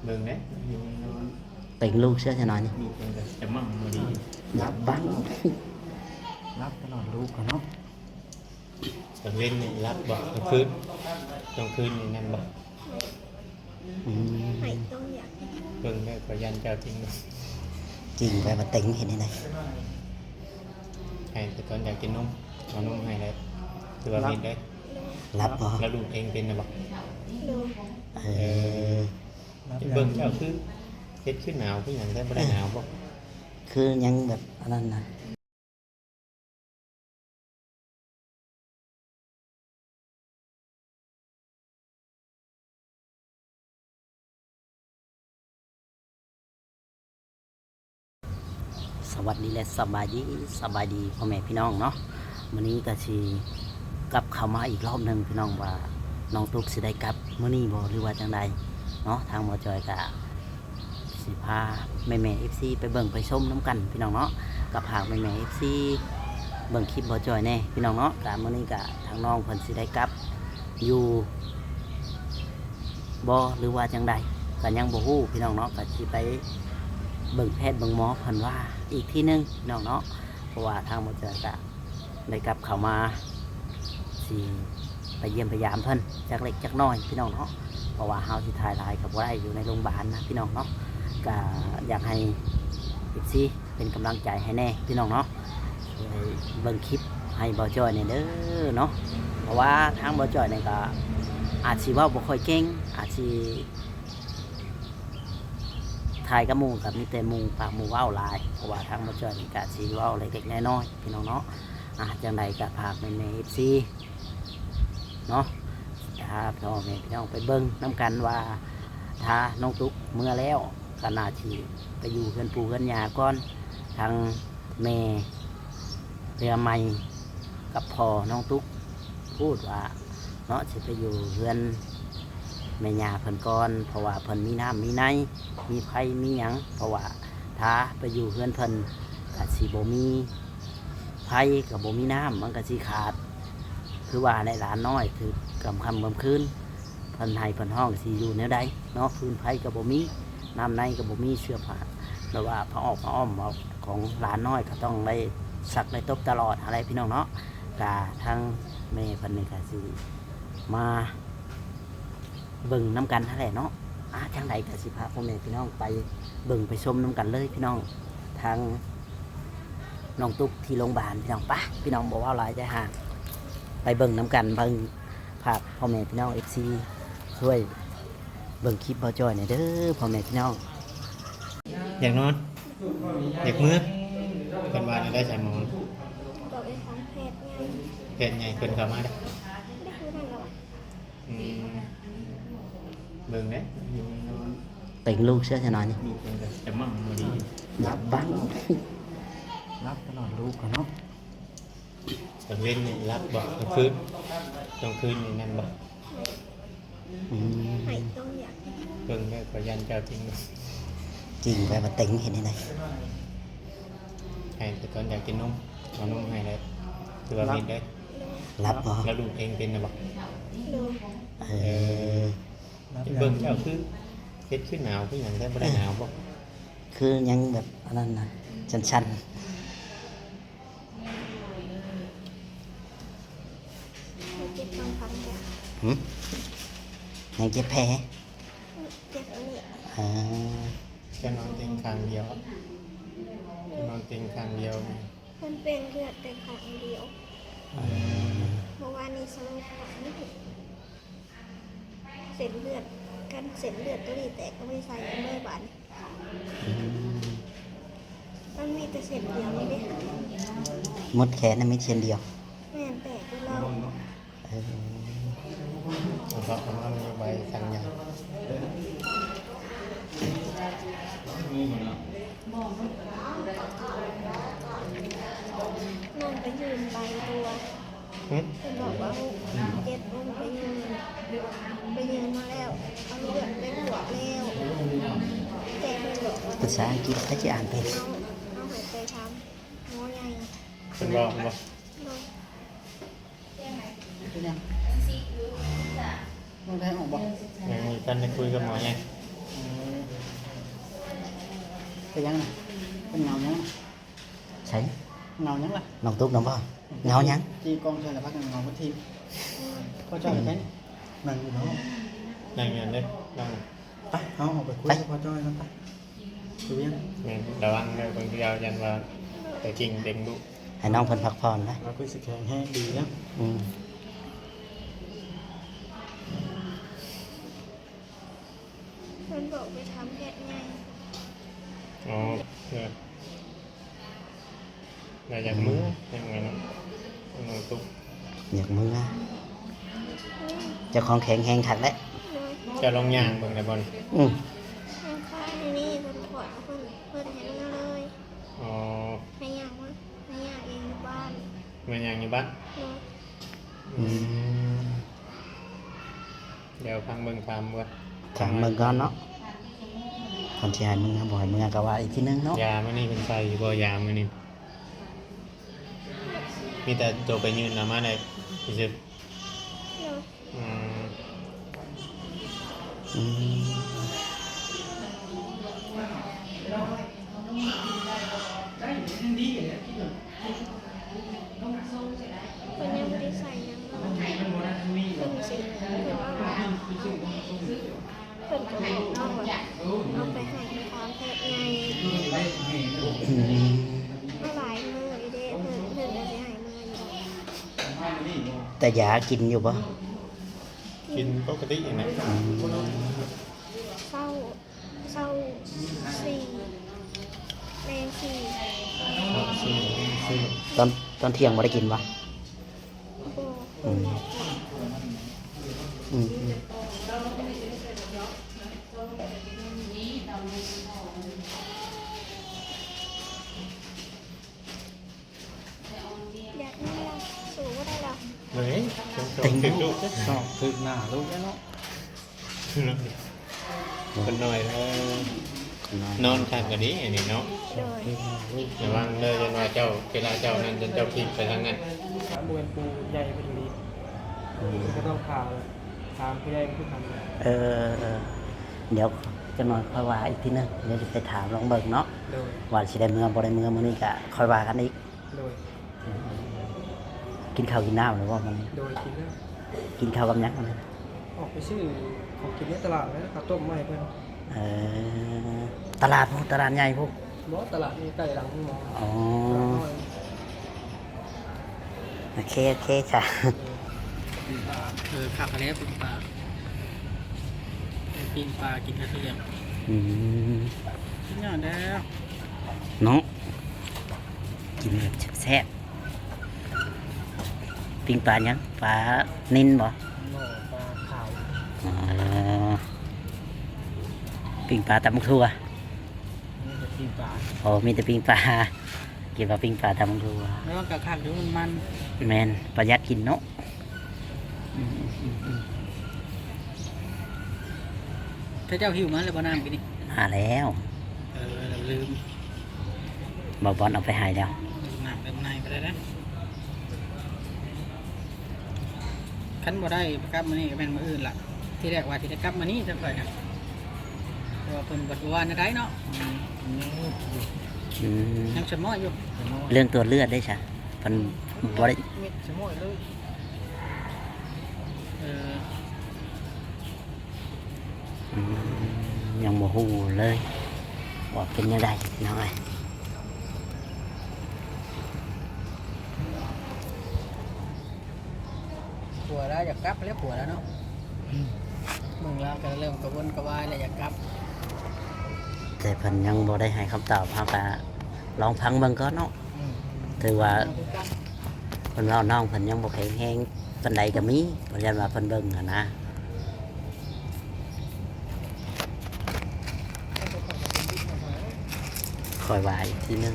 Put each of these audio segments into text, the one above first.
เบิ่งนะติงลูกเชื่อจะนอนนี่ลูกเป็นจะมั่งมาดีรับบ้างรับตลอดลูกกันเนาะตอนเล่นนี่รับบ่กลางคืนนี่นั่นบ่หายตัวอยากเบิ่งได้ขอยันเจ้าจริงจริงไปมาติงเห็นนี่ไหนให้แต่ตอนอยากกินนมเอานมให้เลยคือว่ามีได้ รับบ่แล้วลูกเองเป็นนะบ่ดู เบิ่งเจ้าคือเฮ็ดขึ้นหนาวคือหยังได้บ่ได้หนาวบ่คือยังแบบอันนั้นนะสวัสดีและสบายดีพ่อแม่พี่น้องเนาะวันนี้ก็สิกลับเข้ามาอีกรอบหนึ่งพี่น้องว่าน้องตุ๊กสิได้กลับมื้อนี้บ่หรือว่าจังใดเนาะทางหมอจอยก็สิพาแม่ๆ FC ไปเบิ่งไปชมน้ำกันพี่น้องเนาะกับหากแม่ๆ FC เบิ่งคลิปหมอจอยแน่พี่น้องเนาะก็มื้อนี้ก็ทางน้องเพิ่นสิได้กลับอยู่บ่หรือว่าจังใดก็ยังบ่ฮู้พี่น้องเนาะก็สิไปเบิ่งแพทย์เบิ่งหมอเพิ่นว่าอีกที่นึงน้องเนาะเพราะว่าทางหมอจอยก็ได้กลับเข้ามาสิไปเยี่ยมพยายามเพิ่นจักเล็กจักน้อยพี่น้องเนาะเพราะว่าเฮาสิถ่ายรายกับว่าได้อยู่ในโรงพยาบาลนะพี่น้องเนาะก็อยากให้FCเป็นกำลังใจให้แน่พี่น้องเนาะเบิ่งคลิปให้บ่จอยเนี่ยเด้อเนาะเพราะว่าทางบ่จอยเนี่ยก็อาจสิเว้าบ่ค่อยเก่งอาจสิถ่ายกับหมู่กับมีแต่หมู่ปากหมู่เว้าหลายเพราะว่าทางบ่จอยนี่ก็สิเว้าเล็กๆน้อยๆพี่น้องเนาะจังใดก็ฝากแม่ๆ FC เนาะถ้าพ่อแม่พี่น้องไปเบิ่งน้ำกันว่าถ้าน้องตุ๊กเมื่อแล้วก็น่าสิไปอยู่เพื่อนปู่เพื่อนย่าก่อนทางแม่เรือใหม่กับพ่อน้องตุ๊กพูดว่าเนาะสิไปอยู่เพื่อนแม่ย่าเพิ่นก่อนเพราะว่าเพิ่นมีน้ำมีในมีไผมีหยังเพราะว่าถ้าไปอยู่เพื่อนเพิ่นก็สิบ่มีไผก็บ่มีน้ำมันก็สิขาดคือว่าในหลานน้อยคือกำคำกำคืนเพิ่นให้เพิ่นห้องสิอยู่แนวใดเนาะพื้นไผก็บ่มีน้ำในก็บ่มีเสื้อผ้าแล้วว่าผ้าอ้อมของหลานน้อยก็ต้องได้ซักได้ตบตลอดอะไรพี่น้องเนาะกะทั้งแม่เพิ่นนี่ก็สิมาเบิ่งน้ำกันนั่นแหละเนาะจังใดก็สิพาพ่อแม่พี่น้องไปเบิ่งไปชมน้ำกันเลยพี่น้องทางน้องตุ๊กที่โรงพยาบาลพี่น้องปะพี่น้องบอกว่าหลายใจห่างไปเบิ่งน้ำกันเบิ่งภาพพ่อแม่พี่น้อง FC ช่วยเบิ่งคลิปบ่จอยหน่อยเด้อพ่อแม่พี่น้องอยากนอนอยากมื้อเพิ่นว่าได้ใส่หมอนบอกไปทางแพทย์ไงเฮ็ดไงเพิ่นเข้ามาได้ได้คือนั่นหรอเบิ่งนะติงลูกเชื่อจะนอนนี่ลูกเป็นจะมั่งมาดีรับบ้างรับตลอดลูกกันเนาะตอนเล่นนี่รับบ่กลางคืนนี่นั่นบ่หายตัวอยาก เบิ่งได้ขอยันเจ้าจริงจริงไปมาติงเห็นนี่ไหนให้แต่ตอนอยากกินนมเอานมให้เลยคือว่ามีได้รับบ่แล้วลูกเองเป็นนะบ่ดูเบิ่งเจ้าคือเฮ็ดขึ้นหนาวคือหยังได้บ่ได้หนาวบ่คือยังแบบอันนั้นนะชันเจ็บฟังจ้ะยังเจ็บแผลเจ็บอันนี้จะนอนเตียงข้างเดียวจะนอนเตียงข้างเดียวมันเป็นเลือดแต่ข้างเดียวเมื่อวานนี้สลบฝังเส้นเลือดกันเส้นเลือดตัวนี้แตกก็ไม่ใส่เมื่อบานมันมีแต่เส้นเดียวไม่ได้มดแขนน่ะมีเช่นเดียวแม่แตกเราเพราะว่ามีใบทางใหญ่นอนไปยืนใบตัวจะบอกว่าเจ็บลงไปยืนมาแล้วเอาเลือดไปหัวแล้วแต่ไม่บอกว่าภาษาอังกฤษเขาจะอ่านเป็นเอาหายไปทำงอใหญ่เป็นบอกเป็นยังต้องได้ออกบ่ยังมีท่านได้คุยกับหมอไง แต่ยังน่ะเป็นเงายัง ใช่ เงายังล่ะ น้องตุ๊กน้องบ่เงาหยัง จีกองใช่ละพักเงาพักทีพ่อจ้อยแค่นี้นั่งอยู่เนาะ นั่งอย่างนี้นั่ง ไปเอาออกไปคุยกับพ่อจ้อยกันไปดูยัง แม่นระวังเด้อบางทีเอายันว่าแต่จริงเด็กดุ ให้น้องเพิ่นพักผ่อนนะ เราคุยสิแข็งแห้งดีแล้ว อืม เพิ่นบอกไปทำแพทย์ไง อ๋อเนี่ยน่าอยากมือยังไงเนาะน้องตุ๊ก อยากมือเจ้าของแข็งแฮงคักแล้ว โดย จะลองย่างเบิ่งได้บ่น อืม ข้างข้างนี่เพิ่นถอดเพิ่นให้ลงมาเลย อ๋อ ให้ย่างวะให้ย่างเองอยู่บ้าน แม่นย่างอยู่บ้าน โดย อืม เดี๋ยวพังเบิ่งตามเบิ่ง ถามมึงก่อนเนาะคนที่ให้มึงบ่ให้มึงก็ว่าอีกทีนึงเนาะ ยามื้อนี้เพิ่นใส่อยู่บ่ยามื้อนี้มีแต่ตัวไปยืนเอามาได้รู้สึก โดย อืม อืม เพิ่นยังไม่ได้ใส่หยังเลยเพิ่นสิเพิ่นว่าเพิ่นก็เอาแบบเอาไปให้ไปทำแพทย์ไง อืม มาหลายมื้ออีเด้เพิ่นก็สิให้มื้ออยู่ แต่ยากินอยู่ปะ กินปกตินะ เศร้าเศร้าสี่แรงสี่ ซื้อ ตอนเที่ยงบ่ได้กินปะ โบ อืมอืม อยากนี่เราสูงก็ได้หรอก เฮ้ยถึงลูก สอบถึกหน้าลูกแล้วเนาะ คนหน่อยนอนข้างกันนี้อันนี้เนาะ โดย ระวังเด้อจนว่าเจ้าเวลาเจ้านั้นจนเจ้าพลิกไปทางนั้น บวนปูใหญ่ไปอยู่ดีก็ต้องข่าวตามพี่แดงขึ้นทำ เออเดี๋ยวจะนอนค่อยว่าอีกทีนึงเดี๋ยวจะไปถามลองเบิ่งเนาะ โดย ว่าสิได้เมื่อบ่ได้เมื่อมื้อนี้ก็ค่อยว่ากันอีก โดย กินข้าวกินน้ำหรือว่ามัน โดยกินแล้ว กินข้าวกับหยังมัน ออกไปซื้อของกินในตลาดแล้วข้าวต้มไม่เพื่อน เออตลาดพวกตลาดใหญ่พวก บอสตลาดนี้ใกล้หลังหมอ อ๋อ น้อย โอเคโอเคจ้ะ ขับอะไรปิ้งปลาปิ้งปลากินกระเทียม อืม กินอย่างแล้ว เนาะกินแบบแซ่บๆปิ้งปลาหยังปลานิ่นบ่ หม้อปลาขาว อ๋อปิ้งปลาตำบักทั่ว นี่จะปิ้งปลา โอ้มีแต่ปิ้งปลากินว่าปิ้งปลาตำบักทั่ว แล้วก็ขัดดูมัน แมนประหยัดกินเนาะ ถ้าเจ้าหิวมันเลยบ่น้ำกินนี่ มาแล้ว เราลืม บอบอลเอาไปใหายแล้ว น้ำเติมในไปได้แล้วคันบ่ได้กลับมานี่ก็เป็นมื้ออื่นล่ะที่แรกว่าที่จะกลับมานี่จะไปครับแต่ว่าเพิ่นบ่ว่าได้เนาะ อืม ยังสมออยู่ เรื่องตัวจเลือดได้ใช่มันบริ มิดสมอเลยเออ ยังโมหูเลยว่าเป็นยังไงน้อย ผัวแล้วอยากกลับแล้วผัวแล้วเนาะมึงแล้วก็เริ่มกระวนกระวายแล้วอยากกลับ แต่เพิ่นยังบ่ได้ให้คำตอบเฮาก็ลองฟังเบิ่งก่อนเนาะถือว่าเพิ่นเว้าน้องเพิ่นยังบ่แข็งแรงปานใดก็มีเพราะฉะนั้นว่าเพิ่นเบิ่งหั้นนะคอยว่าอีกทีนึง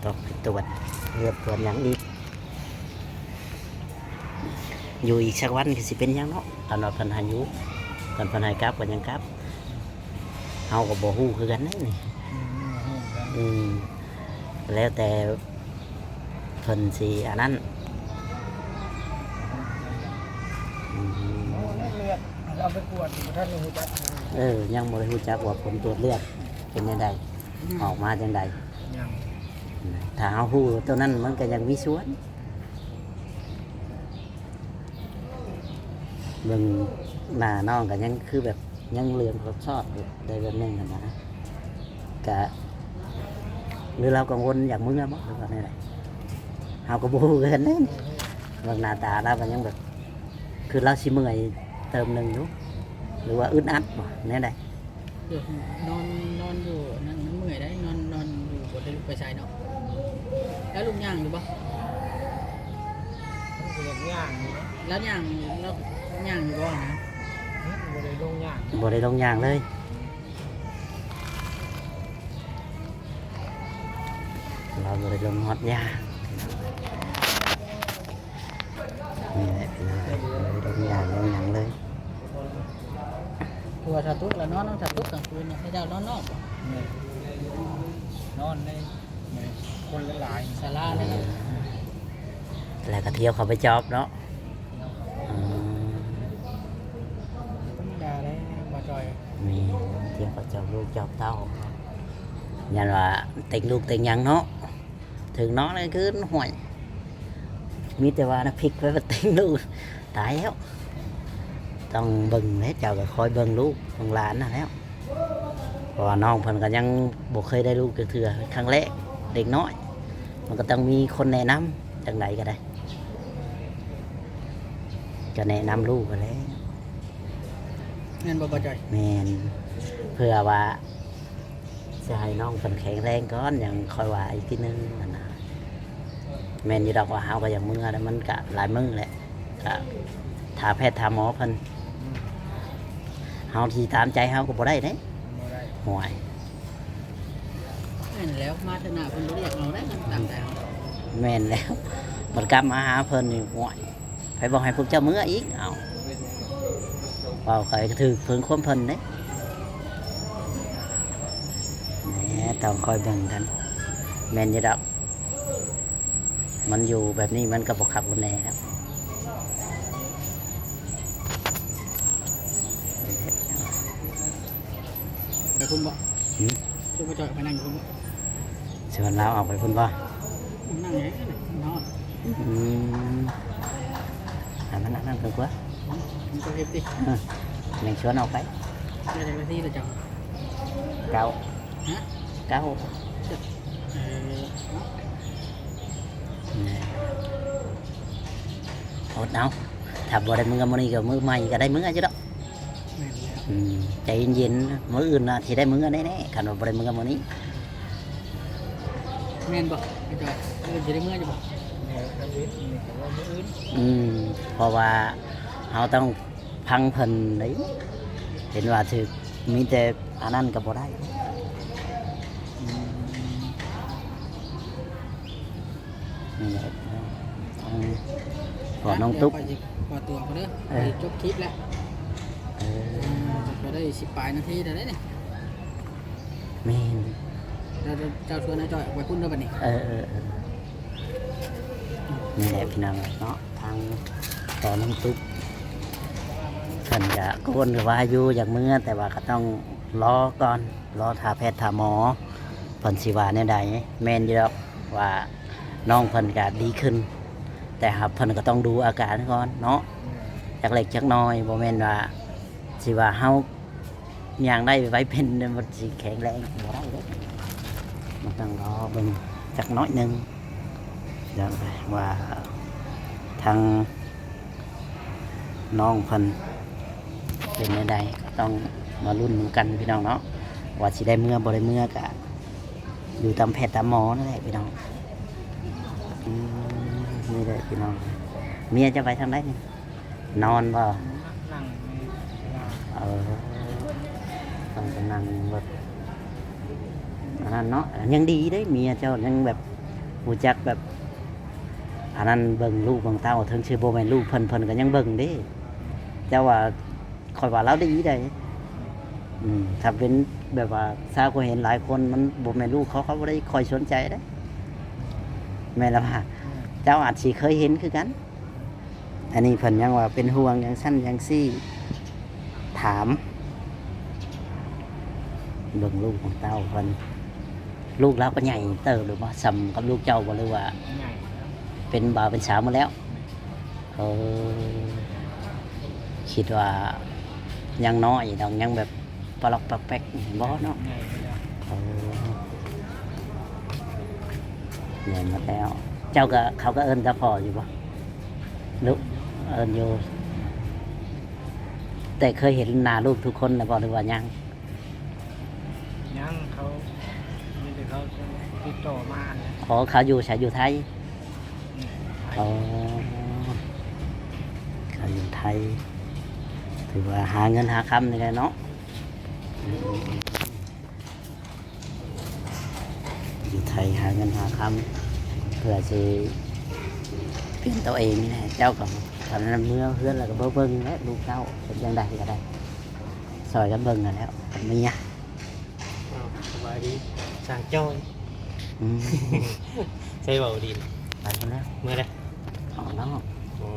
ต้องไปตรวจเลือดตรวจหยังอีกอยู่อีกสักวันก็สิเป็นหยังเนาะตอนว่าเพิ่นหายุตอนเพิ่นให้กลับก็ยังกลับเฮาก็บ่ฮู้คือกันนะนี่แล้วแต่เพิ่นสิอันนั้นอืม เลือด เอาไปกวดท่านรู้จัก ยังบ่ได้รู้จักว่าผลตรวจเลือดเป็นจังไดออกมาจังได ยัง ถ้าเฮาฮู้ตัวนั้นมันก็ยังมีส่วนเบิ่งหน้าน้องก็ยังคือแบบยังเหลืองรสชาติอยู่ได้แบบนึงนะก็หรือเรากังวลอยากมึงอะบ่หรือว่าไงเฮาก็บ่ฮู้กันเด้เบิ่งหน้าตาเราก็ยังแบบ คือเราสิเมื่อยเติมหนึงอยู่หรือว่าอึดอัดบ่แน่ใด เดี๋ยวนอนอยู่นั่นมันเมื่อยได้นอนอยู่บนได้ลุกไปใช้เนาะแล้วลุงย่างอยู่ปะ เรียกย่าง แล้วย่างแล้วย่างอยู่ปะนะ บ่ได้ลงย่าง บ่ได้ลงยางเลยเราบ่ได้ลงฮอดยางนี่แหละพี่น้องบ่ได้ลงยางลงหยังเลย ตัวชาตุกแล้วนอนชาตุกกลางคืนเนี่ยให้เจ้านอนนอกบ่ นอนในคนหลาย ศาลาเลยนะ แล้วก็เที่ยวเขาไปจอบเนาะอืม ธรรมดาเลยมาจอย มีเที่ยวเขาจอบลูกจอบเต้ายันว่าติงลูกติงหยังเนาะถึงเนาะเลยคือห่วยมีแต่ว่านะพลิกไว้ว่าติงลูกตายแล้วต้องเบิ่งแล้วเจ้าก็คอยเบิ่งลูกของหลานน่ะแล้วเพราะว่าน้องเพิ่นก็ยังบ่เคยได้ลูกเทื่อครั้งแรกเด็กน้อย มันก็ต้องมีคนแนะนำจังไดก็ได้จะแนะนำลูกก็แล้ว เงินบ่จอย แม่นเพื่อว่าจะให้น้องเพิ่นแข็งแรงก่อนอย่างคอยว่าอีกทีนึงนั่นนะแม่นอยู่ดอกว่าเฮาก็อย่างมื้อแล้วมันก็หลายมื้อแหละก็ถ้าแพทย์ถามหมอเพิ่นเฮาที่ตามใจเฮาก็บ่ได้เด้ บ่ได้ ห่วย นั่นแล้วมาธนาเพิ่นบ่เรียกเราได้มันตามใจเอา แม่นแล้วมันกลับมาหาเพิ่นนี่ห่วยไปบอกให้พวกเจ้ามื้ออีกเอ้าเว้าใครก็ถือเพิ่นความเพิ่นเด้แหมต้องคอยเบิ่งกันแม่นอยู่ดอกมันอยู่แบบนี้มันก็บ่ขับบ่แน่ครับ ไปคุณบ่ หืม ช่วยมาจอยไปนั่งอยู่คุณบ่ ชวนเราออกไปพุ่นบ่ นั่งไงนอน อืมมันนั่นก็กว่า มันก็เฮ็ดดิ ยังชวนออกไป ได้จังซี่ละจ้ะ เก้า ฮะ เก้า เออ อดเอาถ้าบ่ได้มือกับมื้อนี้ก็มือใหม่ก็ได้มืออยู่ดอก แม่นแล้ว ใจเย็นๆมื้ออื่นน่ะสิได้มือแน่ๆคันว่าบ่ได้มือกับมื้อนี้ แม่นบ่ไปจอยเออสิได้เมื่ออยู่บ่ แม่ทวิตนี่ก็ว่ามื้ออื่น เพราะว่าเฮาต้องพังเพิ่นได้เห็นว่าถึกมีแต่อันนั้นก็บ่ได้นี่แหละขอน้องตุ๊ก เดี๋ยวขอตัวเขาเด้อ เออ จบคลิปแล้ว เออ ก็ได้10ปลายนาทีแล้วเนี่ย แม่น แล้วเจ้าชวนนายจอยออกไปพุ่นเด้อบัดนี้ นี่แหละพี่น้องเนาะทางต่อน้องตุ๊กเพิ่นจะโกนหรือว่าอยู่อย่างเมื่อแต่ว่าก็ต้องรอก่อนรอถาแพทย์ถาหมอเพิ่นสิว่าแนวใดแม่นอยู่แล้วว่าน้องเพิ่นก็ดีขึ้น แต่ครับเพิ่นก็ต้องดูอาการก่อนเนาะจักเล็กจักน้อยบ่แม่นว่าสิว่าเฮาย่างได้ไว้เป็นมันสิแข็งแรงบ่ได้เด้มันต้องรอเบิ่งจักน้อยหนึงเดี๋ยวว่าทางน้องเพิ่นเป็นแนวใดก็ต้องมาลุ้นกันพี่น้องเนาะว่าสิได้เมื่อบ่ได้เมื่อก็อยู่ตามแพทย์ตามหมอนั่นแหละพี่น้องนี่เลยพี่น้องเมียจะไปทางไหนนี่นอนบ่ นั่งใน เออต้องไปนั่งแบบอันนั้นเนาะยังดีได้เมียเจ้ายังแบบหูจักแบบอันนั้นเบิ่งลูกเบิ่งเต้าถึงชื่อโบแมนลูกเพิ่นก็ยังเบิ่งเด้เจ้าว่าคอยว่าเราดีได้ถ้าเป็นแบบว่าทราบก็เห็นหลายคนมันโบแมนลูกเขาไม่ได้คอยสนใจได้แม่นละว่าเจ้าอาจสิเคยเห็นคือกัน อันนี้เพิ่นยังว่าเป็นห่วงอย่างสั้นอย่างซี่ ามเบิ่งลูกของเต้าเพิ่นลูกเราก็ใหญ่เติบหรือว่าซ้ำกับลูกเจ้าบ่หรือว่า ใหญ่ เป็นบ่าวเป็นสาวมาแล้วเออคิดว่ายังน้อยดอกยังแบบปลอกปลอกแป๊กบ่เนาะ ใหญ่ไปแล้ว เออใหญ่หมดแล้ว เจ้าก็เขาก็เอิ้นตาพ่ออยู่บ่ลูกเอิ้นอยู่แต่เคยเห็นหน้าลูกทุกคนแล้วบ่หรือว่ายัง ยังเขานี่เดี๋ยวเขาติดต่อมาเนี่ย อ๋อเขาอยู่ใช้อยู่ไทยอ๋อเขาอยู่ไทยถือว่าหาเงินหาคำนี่แหละเนาะอยู่ไทยหาเงินหาคำเพื่อจะเปลี่ยนตัวเองนี่แหละเจ้ากับตอนนั้นเมื่อเพื่อนแล้วก็เบิ่งและลูกเจ้าเป็นยังไงก็ได้ซอยกันเบิ่งกันแล้วกับเมีย อ้าวสบายดีสร้างจ้อย อืม ใช่เบาดี ไปกันแล้ว เมื่อไร ออกแล้ว อ๋อ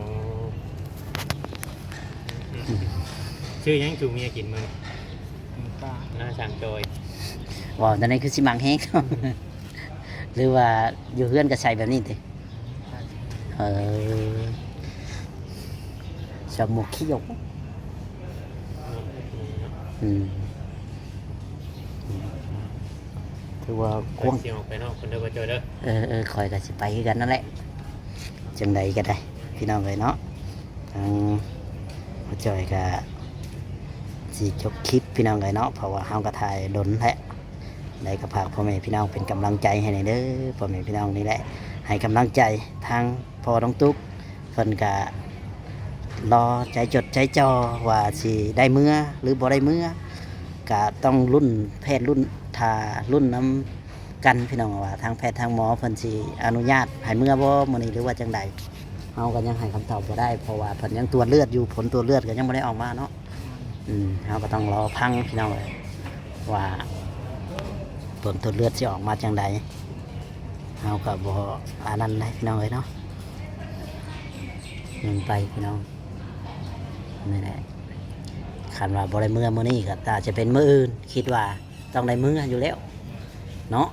ชื่อยังจูเมียกินมึง ป้า น่าสร้างจ้อย ว่าตอนนี้คือสิมังแห้ง หรือว่าอยู่เพื่อนก็ใส่แบบนี้ติเออชอบหมวกขี้หยกอืมถือว่า ค ควง เสียงออกไปเนาะคนเดียวก็เจอเด้อ คอยก็สิไปคือกันนั่นแหละจังใดก็ได้พี่น้องเลยเนาะทางพ่อจอยก็สิจบคลิปพี่น้องเลยเนาะเพราะว่าเฮาก็ถ่ายดนแท้ได้ก็ฝากพ่อแม่พี่น้องเป็นกำลังใจให้ในอยเด้อพ่อแม่พี่น้องนี่แหละให้กำลังใจทางพ่อน้องตุ๊กเพิ่นก็รอใจจดใจจ่อว่าสิได้เมื่อหรือบ่ได้เมื่อก็ต้องรุ่นแพทย์รุ่นทารุ่นน้ำกันพี่น้องว่าทางแพทย์ทางหมอเพิ่นสิอนุญาตให้เมื่อบ่มื้อนี้หรือว่าจังใดเฮาก็ยังให้คำตอบบ่ได้เพราะว่าเพิ่นยังตรวจเลือดอยู่ผลตรวจเลือดก็ยังบ่ได้ออกมาเนาะเฮาก็ต้องรอพังพี่น้องเลยว่าผลตรวจเลือดสิออกมาจังใดเฮาก็บ่อันนั้นได้พี่น้องเอ้ยเนาะยังไปพี่น้องนี่แหละคันว่าบ่ได้มื้อนี้ก็อาจจะเป็นมื้ออื่นคิดว่าต้องได้มื้ออยู่แล้วเนาะ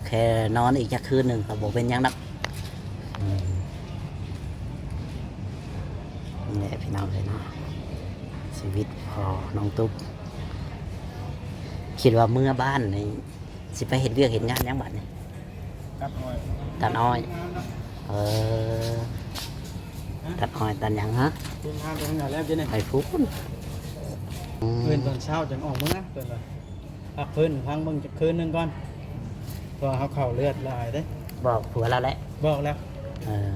แค่นอนอีกจักคืนหนึงก็บ่เป็นหยังนักนี่แหละพี่น้องเลยเนาะชีวิตพอน้องตุ๊กคิดว่าเมื่อบ้านนี่สิไปเห็นเวียกเห็นงานหยังบัดนี่ กับหน่อย ตัดอ้อยเออตัดอ้อยตัดหยังฮะ เป็นงานเป็นงานแล้วจะเนี่ย ไปฟุก เพื่อนตอนเช้าจังออกมื้อเพิ่นว่าพักเพิ่นพังเบิ่งจักคืนหนึงก่อนเพราะเขาเข้าเลือดหลายเด้ บอกผัวเราแหละ บอกแล้ว เออ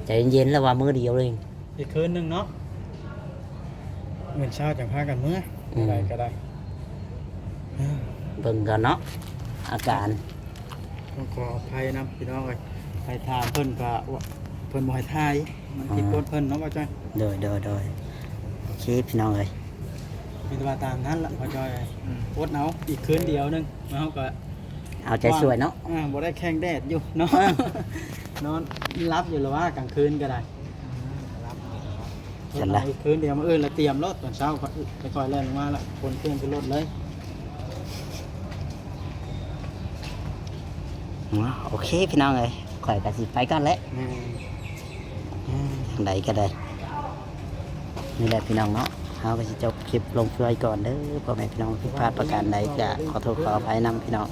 ใจเย็นๆแล้วว่ามือเดียวเลย อีกคืนหนึงเนาะเงินเช้าจังพากันมื้ออะไรก็ได้ เบิ่งก่อนเนาะอาการ ต้องขออภัยนะพี่น้องเอ้ยใครถามเพิ่นก็ว่าเพิ่นบ่ให้ทายมันผิดกฎเพิ่นเนาะว่าจ้อย โดยโอเคพี่น้องเลย มีแต่ว่าตามนั้นล่ะว่าจ้อยโพสต์เอาอีกคืนเดียวหนึงแล้วก็ เอาใจสวยเนาะ บ่ได้แข่งแดดอยู่เนาะ นอนรับอยู่แล้วว่ากลางคืนก็ได้ เสร็จแล้ว อีกคืนเดียวมาแล้วเตรียมรถตอนเช้าก็ค่อยๆแล่นลงมาละคนเครื่องขึ้นรถเลย โอเคพี่น้องเลยข่อยกะสิไปก่อนแหละทางใดก็ได้นี่แหละพี่น้องเนาะเฮาก็สิจบคลิปลงเพื่อก่อนเด้อพ่อแม่พี่น้องผิดพลาดประการใดก็ขอโทษขออภัยนำพี่น้อง